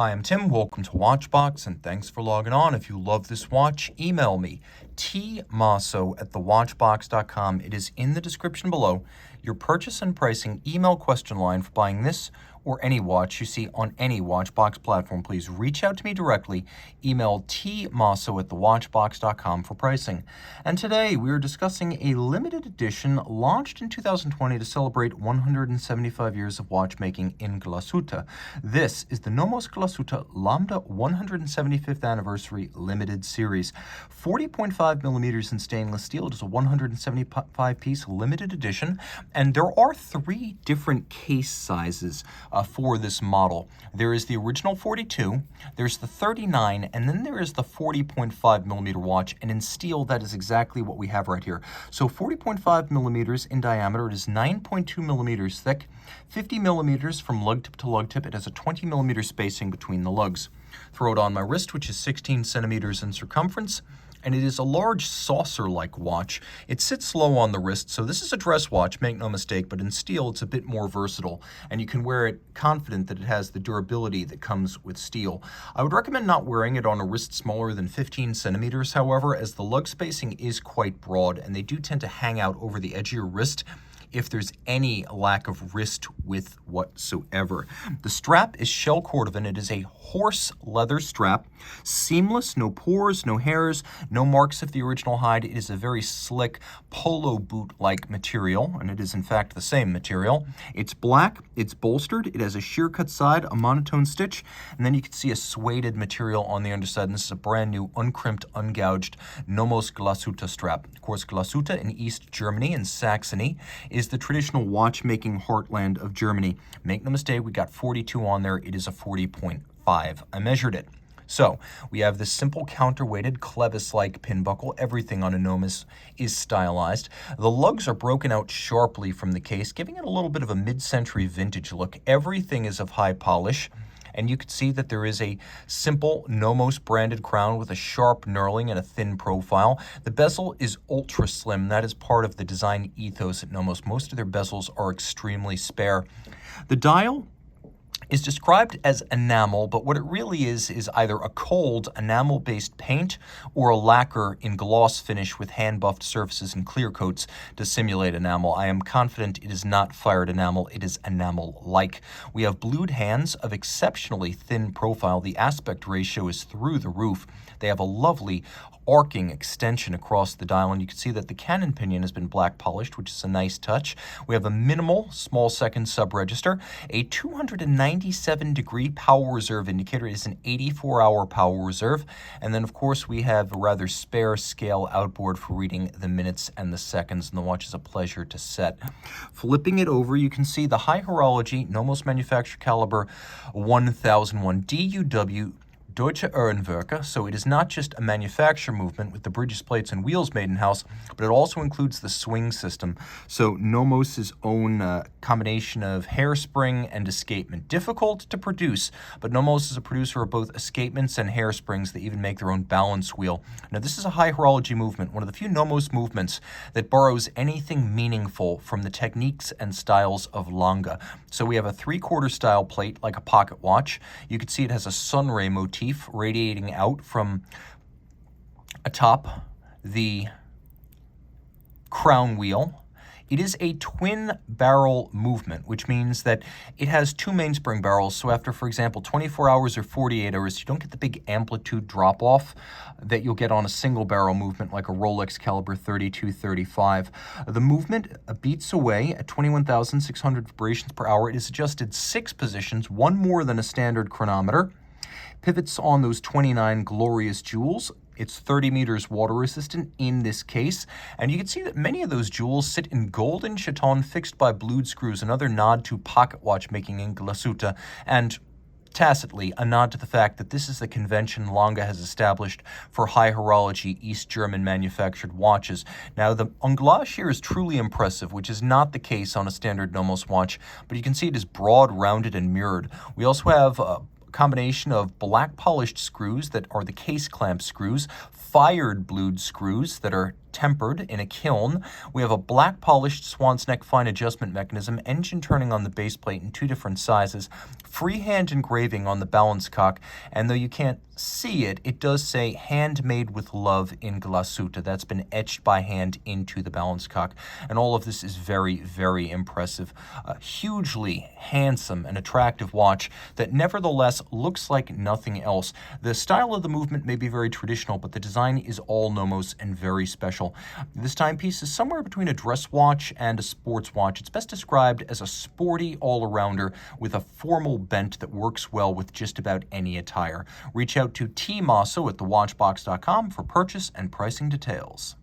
Hi, I'm Tim. Welcome to Watchbox, and thanks for logging on. If you love this watch, email me, tmosso@thewatchbox.com. It is in the description below. Your purchase and pricing email question line for buying this or any watch you see on any Watchbox platform. Please reach out to me directly. Email tmosso@thewatchbox.com for pricing. And today we are discussing a limited edition launched in 2020 to celebrate 175 years of watchmaking in Glashutte. This is the Nomos Glashutte Lambda 175th Anniversary Limited Series. 40.5 millimeters in stainless steel. It is a 175-piece limited edition, and there are three different case sizes for this model. There is the original 42, there's the 39, and then there is the 40.5 millimeter watch, and in steel that is exactly what we have right here. So 40.5 millimeters in diameter, it is 9.2 millimeters thick, 50 millimeters from lug tip to lug tip. It has a 20 millimeter spacing between the lugs. Throw it on my wrist, which is 16 centimeters in circumference, and it is a large saucer-like watch. It sits low on the wrist, so this is a dress watch, make no mistake, but in steel it's a bit more versatile, and you can wear it confident that it has the durability that comes with steel. I would recommend not wearing it on a wrist smaller than 15 centimeters, however, as the lug spacing is quite broad, and they do tend to hang out over the edge of your wrist if there's any lack of wrist width whatsoever. The strap is shell cordovan. It is a horse leather strap, seamless, no pores, no hairs, no marks of the original hide. It is a very slick polo boot-like material, and it is in fact the same material. It's black, it's bolstered, it has a sheer cut side, a monotone stitch, and then you can see a suede material on the underside, and this is a brand new, uncrimped, ungouged Nomos Glashutte strap. Of course, Glashutte in East Germany, in Saxony, is the traditional watchmaking heartland of Germany. Make no mistake, we got 42 on there. It is a 40.5. I measured it. So we have this simple counterweighted clevis-like pin buckle. Everything on a Nomos is stylized. The lugs are broken out sharply from the case, giving it a little bit of a mid-century vintage look. Everything is of high polish. And you can see that there is a simple Nomos branded crown with a sharp knurling and a thin profile. The bezel is ultra slim. That is part of the design ethos at Nomos. Most of their bezels are extremely spare. The dial is described as enamel, but what it really is either a cold enamel-based paint or a lacquer in gloss finish with hand-buffed surfaces and clear coats to simulate enamel. I am confident it is not fired enamel, it is enamel-like. We have blued hands of exceptionally thin profile. The aspect ratio is through the roof. They have a lovely arcing extension across the dial, and you can see that the cannon pinion has been black polished, which is a nice touch. We have a minimal small second sub-register, a 297-degree power reserve indicator. It is an 84-hour power reserve, and then of course we have a rather spare scale outboard for reading the minutes and the seconds, and the watch is a pleasure to set. Flipping it over, you can see the high horology Nomos manufacturer caliber 1001 DUW Deutsche Uhrenwerke, so it is not just a manufacture movement with the bridges, plates, and wheels made in-house, but it also includes the swing system. So Nomos' own combination of hairspring and escapement. Difficult to produce, but Nomos is a producer of both escapements and hairsprings. They even make their own balance wheel. Now this is a high horology movement, one of the few Nomos movements that borrows anything meaningful from the techniques and styles of Lange. So we have a 3/4 style plate like a pocket watch. You can see it has a sunray motif radiating out from atop the crown wheel. It is a twin barrel movement, which means that it has two mainspring barrels. So after, for example, 24 hours or 48 hours, you don't get the big amplitude drop off that you'll get on a single barrel movement like a Rolex caliber 3235. The movement beats away at 21,600 vibrations per hour. It is adjusted 6 positions, one more than a standard chronometer. Pivots on those 29 glorious jewels. It's 30 meters water resistant in this case, and you can see that many of those jewels sit in golden chaton fixed by blued screws, another nod to pocket watchmaking in Glashutte, and tacitly a nod to the fact that this is the convention Lange has established for high horology East German manufactured watches. Now the englage here is truly impressive, which is not the case on a standard Nomos watch, but you can see it is broad, rounded, and mirrored. We also have combination of black polished screws that are the case clamp screws, fired blued screws that are tempered in a kiln. We have a black polished swan's neck fine adjustment mechanism, engine turning on the base plate in 2 different sizes, freehand engraving on the balance cock, and though you can't see it, it does say handmade with love in Glashutte. That's been etched by hand into the balance cock, and all of this is very, very impressive. A hugely handsome and attractive watch that nevertheless looks like nothing else. The style of the movement may be very traditional, but the design is all Nomos and very special. This timepiece is somewhere between a dress watch and a sports watch. It's best described as a sporty all-arounder with a formal bent that works well with just about any attire. Reach out to Team Mosso at thewatchbox.com for purchase and pricing details.